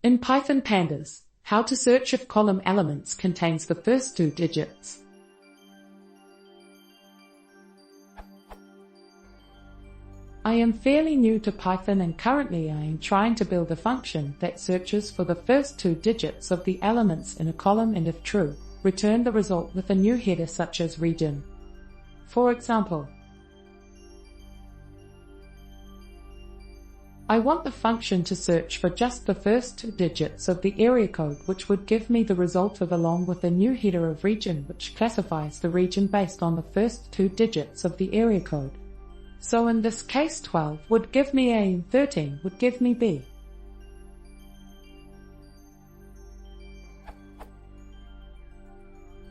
In Python Pandas, how to search if column elements contains the first two digits. I am fairly new to Python and currently I am trying to build a function that searches for the first two digits of the elements in a column and if true, return the result with a new header such as region. For example, I want the function to search for just the first two digits of the area code, which would give me the result of along with a new header of region which classifies the region based on the first two digits of the area code. So in this case 12 would give me A and 13 would give me B.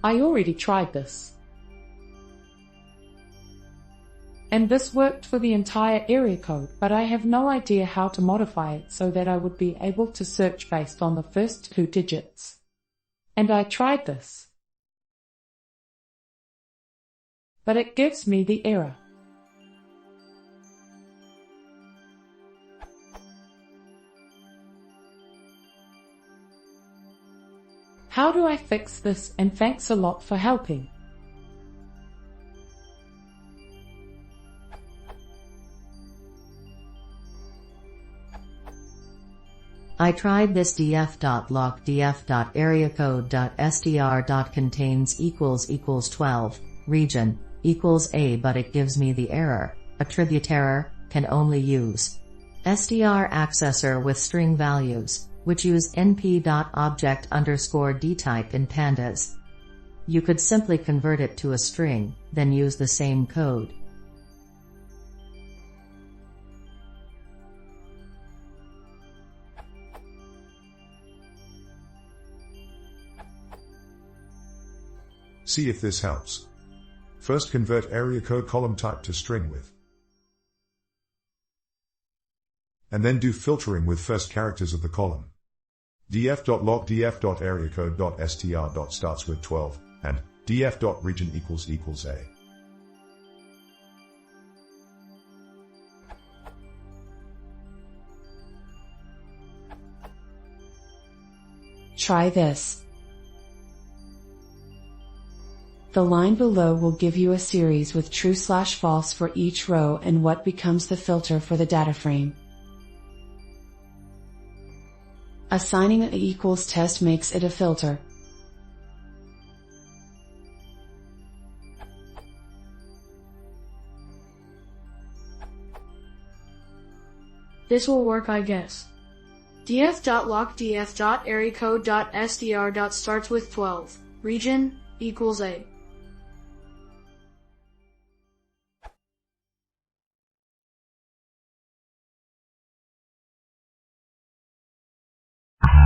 I already tried this. And this worked for the entire area code, but I have no idea how to modify it so that I would be able to search based on the first two digits. And I tried this. But it gives me the error. How do I fix this? And thanks a lot for helping. I tried this df.log df.areacode.str.contains == 12, region, = A, but it gives me the error, attribute error, can only use str accessor with string values, which use np.object_d type in pandas. You could simply convert it to a string, then use the same code. See if this helps. First convert area code column type to string with. And then do filtering with first characters of the column. df.log df.areacode.str. starts with 12, and df.region == A. Try this. The line below will give you a series with true/false for each row and what becomes the filter for the data frame. Assigning an equals test makes it a filter. This will work, I guess. df.log df.areacode.str. starts with 12, region, = A.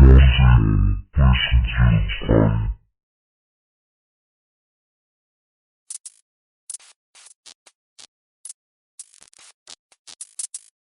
Listen to